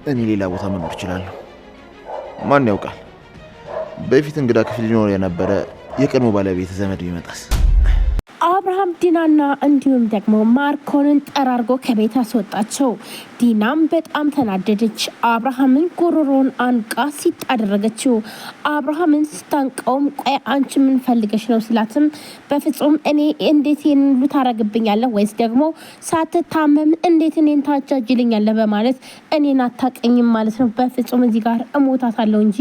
እኔ ሌላ ቦታ መኖር እችላለሁ። ማን ያውቃል? በፊት እንግዳ ክፍል ሊኖር የነበረ የቀድሞ ባለቤት ዘመድ ቢመጣስ? አብርሃም ዲናና እንዲሁም ደግሞ ማርኮንን ጠራርጎ ከቤት አስወጣቸው። ዲናም በጣም ተናደደች። አብርሃምን ጉሮሮን አንቃ ሲጣደረገችው። አብርሃምን ስታንቀውም ቆይ አንቺ ምን ፈልገሽ ነው ሲላትም በፍጹም እኔ እንዴት ይህን ሁሉ ታረግብኛለህ ወይስ ደግሞ ሳትታመም እንዴት እኔን ታጃጅልኛለህ በማለት እኔን አታቀኝም ማለት ነው። በፍጹም እዚህ ጋር እሞታታለሁ እንጂ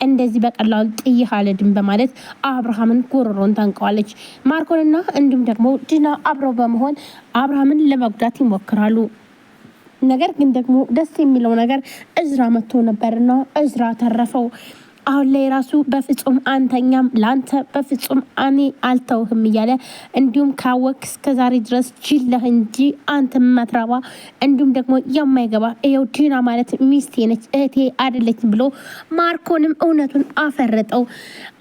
እንደዚህ በቀላሉ ጥይህ አልሄድም በማለት አብርሃምን ጉሮሮን ታንቀዋለች። ማርኮንና እንዲሁም ደግሞ ዲና አብረው በመሆን አብርሃምን ለመጉዳት ይሞክራሉ። ነገር ግን ደግሞ ደስ የሚለው ነገር እዝራ መጥቶ ነበርና እዝራ ተረፈው። አሁን ላይ ራሱ በፍጹም አንተኛም ላንተ በፍጹም እኔ አልተውህም እያለ እንዲሁም ካወክ እስከዛሬ ድረስ ጅለህ እንጂ አንተ ማትራባ እንዲሁም ደግሞ የማይገባ ይኸው ዲና ማለት ሚስቴ ነች እህቴ አይደለችም ብሎ ማርኮንም እውነቱን አፈረጠው።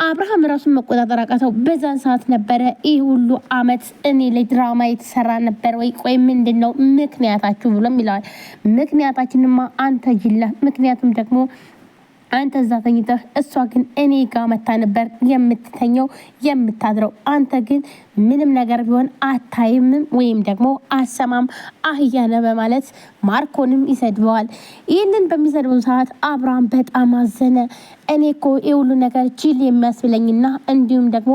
አብርሃም ራሱን መቆጣጠር አቃተው። በዛን ሰዓት ነበረ ይህ ሁሉ አመት እኔ ላይ ድራማ የተሰራ ነበር ወይ ቆይ ምንድነው ምክንያታችሁ ብሎም ይለዋል። ምክንያታችንማ አንተ ጅለህ ምክንያቱም ደግሞ አንተ እዛ ተኝተህ እሷ ግን እኔ ጋር መታ ነበር የምትተኘው የምታድረው። አንተ ግን ምንም ነገር ቢሆን አታይምም ወይም ደግሞ አሰማም አህያነ በማለት ማርኮንም ይሰድበዋል። ይህንን በሚሰድበው ሰዓት አብርሃም በጣም አዘነ። እኔ እኮ የሁሉ ነገር ጅል የሚያስብለኝና እንዲሁም ደግሞ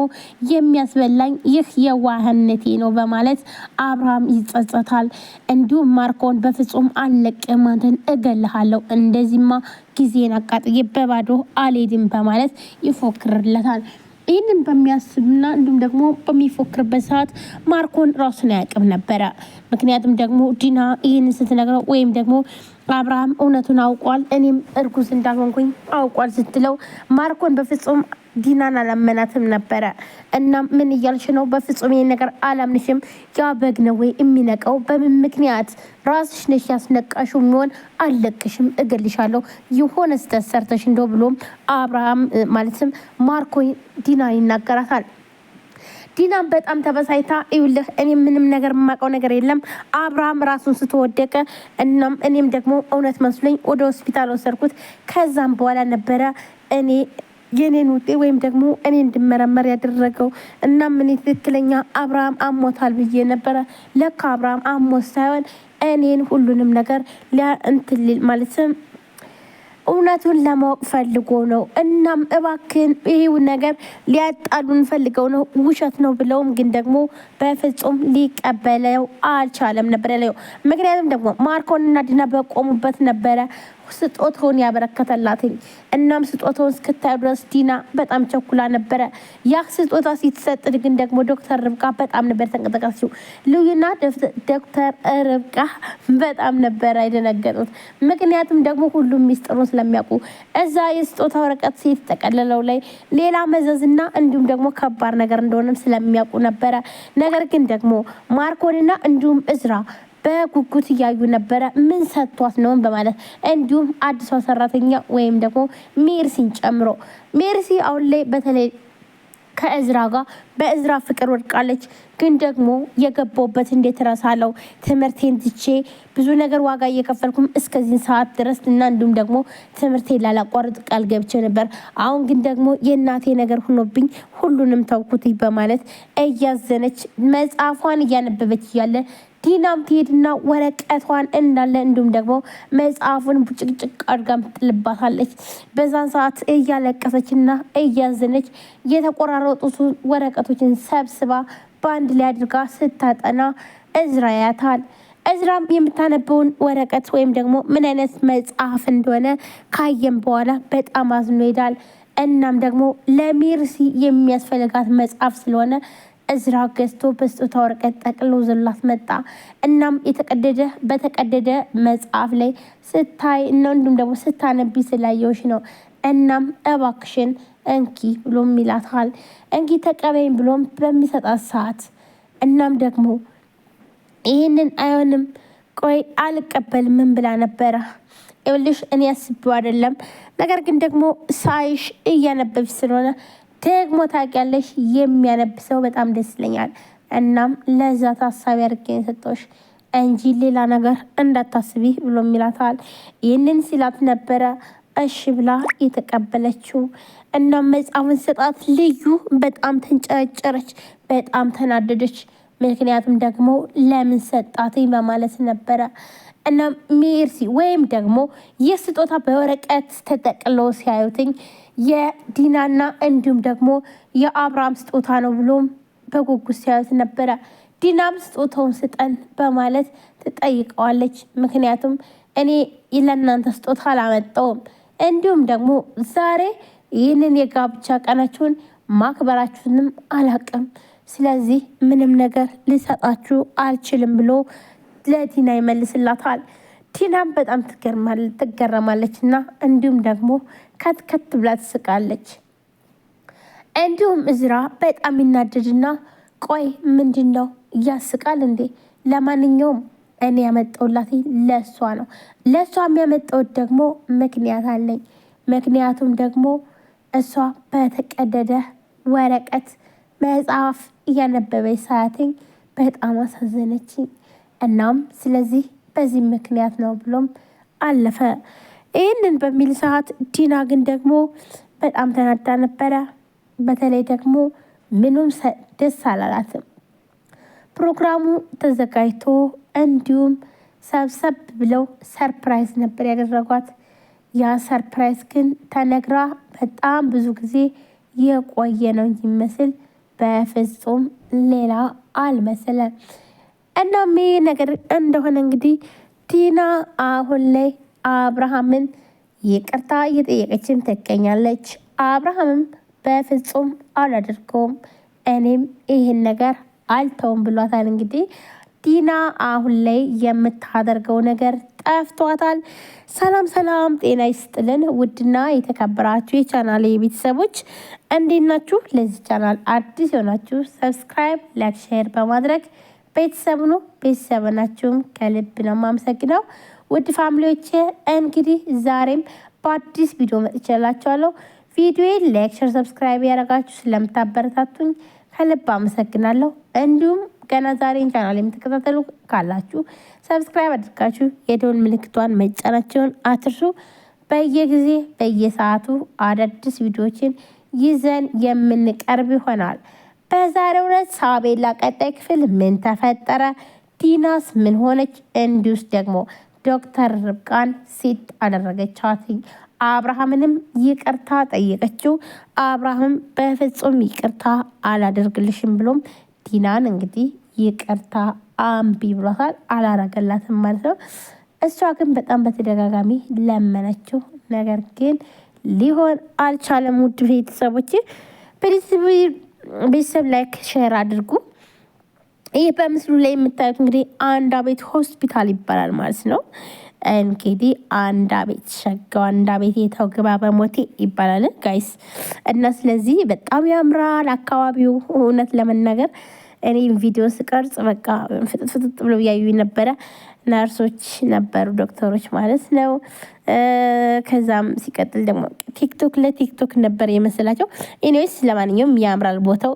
የሚያስበላኝ ይህ የዋህነቴ ነው በማለት አብርሃም ይጸጸታል። እንዲሁም ማርኮን በፍጹም አልለቅም፣ አንተን እገልሃለሁ፣ እንደዚህማ ጊዜን አቃጥዬ በባዶ አልሄድም በማለት ይፎክርለታል። ይህንን በሚያስብና እንዲሁም ደግሞ በሚፎክርበት ሰዓት ማርኮን ራሱን አያውቅም ነበረ። ምክንያቱም ደግሞ ዲና ይህንን ስትነግረው ወይም ደግሞ አብርሃም እውነቱን አውቋል እኔም እርጉዝ እንዳልሆንኩኝ አውቋል ስትለው ማርኮን በፍጹም ዲናን አላመናትም ነበረ። እና ምን እያልሽ ነው? በፍጹም ይሄን ነገር አላምንሽም። ያ በግ ነው ወይ የሚነቀው? በምን ምክንያት? ራስሽ ነሽ ያስነቃሽው። የሚሆን አልለቅሽም፣ እገልሻለሁ የሆነ ስህተት ሰርተሽ እንደው ብሎም አብርሃም ማለትም ማርኮን ዲና ይናገራታል። ዲናም በጣም ተበሳይታ ይውልህ እኔ ምንም ነገር የማውቀው ነገር የለም አብርሃም ራሱን ስትወደቀ እናም እኔም ደግሞ እውነት መስሎኝ ወደ ሆስፒታል ወሰድኩት። ከዛም በኋላ ነበረ እኔ የኔን ውጤ ወይም ደግሞ እኔ እንድመረመር ያደረገው። እናም እኔ ትክክለኛ አብርሃም አሞታል ብዬ ነበረ። ለካ አብርሃም አሞት ሳይሆን እኔን ሁሉንም ነገር ሊያንትልል ማለትም እውነቱን ለማወቅ ፈልጎ ነው። እናም እባክን ይሄው ነገር ሊያጣሉን ፈልገው ነው፣ ውሸት ነው ብለውም ግን ደግሞ በፍጹም ሊቀበለው አልቻለም ነበር ያለው። ምክንያቱም ደግሞ ማርኮንና ዲና በቆሙበት ነበረ ስጦታውን ያበረከተላትኝ። እናም ስጦታውን እስክታዩ ድረስ ዲና በጣም ቸኩላ ነበረ። ያ ስጦታ ሲሰጥ ግን ደግሞ ዶክተር ርብቃ በጣም ነበር ተንቀጠቀሰችው። ልዩና ዶክተር ርብቃ በጣም ነበር አይደነገጡት። ምክንያቱም ደግሞ ሁሉም ሚስጥሩን ስለሚያውቁ እዛ የስጦታ ወረቀት የተጠቀለለው ላይ ሌላ መዘዝና እንዲሁም ደግሞ ከባድ ነገር እንደሆነም ስለሚያውቁ ነበረ። ነገር ግን ደግሞ ማርኮንና እንዲሁም እዝራ በጉጉት እያዩ ነበረ ምን ሰጥቷት ነው በማለት እንዲሁም አዲሷ ሰራተኛ ወይም ደግሞ ሜርሲን ጨምሮ ሜርሲ አሁን ላይ በተለይ ከእዝራ ጋር በእዝራ ፍቅር ወድቃለች። ግን ደግሞ የገባውበት እንዴት ረሳለው? ትምህርቴን ትቼ ብዙ ነገር ዋጋ እየከፈልኩም እስከዚህ ሰዓት ድረስ እና እንዲሁም ደግሞ ትምህርቴን ላላቋርጥ ቃል ገብቼ ነበር። አሁን ግን ደግሞ የእናቴ ነገር ሆኖብኝ ሁሉንም ተውኩት በማለት እያዘነች መጽሐፏን እያነበበች እያለ ዲናም ትሄድና ወረቀቷን እንዳለ እንዲሁም ደግሞ መጽሐፉን ቡጭቅጭቅ አድርጋም ትጥልባታለች። በዛን ሰዓት እያለቀሰችና እያዘነች የተቆራረጡት ወረቀቶችን ሰብስባ በአንድ ላይ አድርጋ ስታጠና እዝራ ያታል። እዝራም የምታነበውን ወረቀት ወይም ደግሞ ምን አይነት መጽሐፍ እንደሆነ ካየም በኋላ በጣም አዝኖ ይሄዳል። እናም ደግሞ ለሜርሲ የሚያስፈልጋት መጽሐፍ ስለሆነ እዝራ ገዝቶ በስጦታ ወረቀት ጠቅሎ ዘላት መጣ። እናም በተቀደደ መጽሐፍ ላይ ስታይ ነው እንዲሁም ደግሞ ስታነቢ ስላየውሽ ነው። እናም እባክሽን እንኪ ብሎም ይላታል። እንኪ ተቀበይም ብሎም በሚሰጣት ሰዓት እናም ደግሞ ይህንን አይሆንም ቆይ አልቀበልም ምን ብላ ነበረ? ይኸውልሽ እኔ አስቤው አይደለም፣ ነገር ግን ደግሞ ሳይሽ እያነበብሽ ስለሆነ ደግሞ ታውቂያለሽ የሚያነብ ሰው በጣም ደስ ይለኛል። እናም ለዛ ታሳቢ አድርጌ የሰጠሁሽ እንጂ ሌላ ነገር እንዳታስቢ ብሎ ይላታል። ይህንን ሲላት ነበረ እሺ ብላ የተቀበለችው። እናም መጽሐፉን ሰጣት። ልዩ በጣም ተንጨረጨረች፣ በጣም ተናደደች። ምክንያቱም ደግሞ ለምን ሰጣትኝ በማለት ነበረ። እናም ሜርሲ ወይም ደግሞ የስጦታ በወረቀት ተጠቅሎ ሲያዩትኝ የዲናና እንዲሁም ደግሞ የአብርሃም ስጦታ ነው ብሎም በጉጉት ሲያዩት ነበረ። ዲናም ስጦታውን ስጠን በማለት ትጠይቀዋለች። ምክንያቱም እኔ ለእናንተ ስጦታ አላመጣውም፣ እንዲሁም ደግሞ ዛሬ ይህንን የጋብቻ ቀናችሁን ማክበራችሁንም አላቅም፣ ስለዚህ ምንም ነገር ልሰጣችሁ አልችልም ብሎ ለዲና ይመልስላታል። ዲናም በጣም ትገረማለች እና እንዲሁም ደግሞ ከትከት ብላ ትስቃለች። እንዲሁም እዝራ በጣም ይናደድና ቆይ ምንድን ነው ያስቃል እንዴ? ለማንኛውም እኔ ያመጣውላት ለእሷ ነው። ለእሷ የሚያመጣውት ደግሞ ምክንያት አለኝ። ምክንያቱም ደግሞ እሷ በተቀደደ ወረቀት መጽሐፍ እያነበበች ሳያትኝ በጣም አሳዘነችኝ። እናም ስለዚህ በዚህ ምክንያት ነው ብሎም አለፈ። ይህንን በሚል ሰዓት ዲና ግን ደግሞ በጣም ተናዳ ነበረ። በተለይ ደግሞ ምኑም ደስ አላላትም። ፕሮግራሙ ተዘጋጅቶ እንዲሁም ሰብሰብ ብለው ሰርፕራይዝ ነበር ያደረጓት። ያ ሰርፕራይዝ ግን ተነግራ በጣም ብዙ ጊዜ የቆየ ነው ይመስል በፍጹም ሌላ አልመሰለም። እናም ይህ ነገር እንደሆነ እንግዲህ ዲና አሁን ላይ አብርሃምን ይቅርታ እየጠየቀችን ትገኛለች። አብርሃምም በፍጹም አላደርገውም እኔም ይህን ነገር አልተውም ብሏታል። እንግዲህ ዲና አሁን ላይ የምታደርገው ነገር ጠፍቷታል። ሰላም ሰላም፣ ጤና ይስጥልን ውድና የተከበራችሁ የቻናል ቤተሰቦች እንዴት ናችሁ? ለዚህ ቻናል አዲስ የሆናችሁ ሰብስክራይብ፣ ላይክ፣ ሼር በማድረግ ቤተሰብ ነው። ቤተሰብ ናችሁም ከልብ ነው የማመሰግነው። ውድ ፋሚሊዎች እንግዲህ ዛሬም በአዲስ ቪዲዮ መጥቼላችኋለሁ። ቪዲዮ ላይክ፣ ሼር፣ ሰብስክራይብ ያደረጋችሁ ስለምታበረታቱኝ ከልብ አመሰግናለሁ። እንዲሁም ገና ዛሬን ቻናል የምትከታተሉ ካላችሁ ሰብስክራይብ አድርጋችሁ የደወል ምልክቷን መጫናቸውን አትርሱ። በየጊዜ በየሰዓቱ አዳዲስ ቪዲዮዎችን ይዘን የምንቀርብ ይሆናል። በዛሬው ዕለት ሳቤላ ቀጣይ ክፍል ምን ተፈጠረ፣ ዲናስ ምን ሆነች፣ እንዲሁስ ደግሞ ዶክተር ርብቃን ሴት አደረገቻት። አብርሃምንም ይቅርታ ጠየቀችው። አብርሃም በፍጹም ይቅርታ አላደርግልሽም ብሎም ዲናን እንግዲህ ይቅርታ አምቢ ብሏታል። አላረገላትም ማለት ነው። እሷ ግን በጣም በተደጋጋሚ ለመነችው፣ ነገር ግን ሊሆን አልቻለም። ውድ ቤተሰቦች ቤተሰብ ላይክ ሼር አድርጉ። ይህ በምስሉ ላይ የምታዩት እንግዲህ አንድ አቤት ሆስፒታል ይባላል ማለት ነው። እንግዲህ አንድ አቤት ሸጋው አንድ አቤት የተው ግባ በሞቴ ይባላል ጋይስ። እና ስለዚህ በጣም ያምራል አካባቢው። እውነት ለመናገር እኔ ቪዲዮ ስቀርጽ በቃ ፍጥጥ ብሎ እያዩ ነበረ። ነርሶች ነበሩ፣ ዶክተሮች ማለት ነው። ከዛም ሲቀጥል ደግሞ ቲክቶክ ለቲክቶክ ነበር የመሰላቸው። ኤኒዌይስ ለማንኛውም ያምራል ቦታው።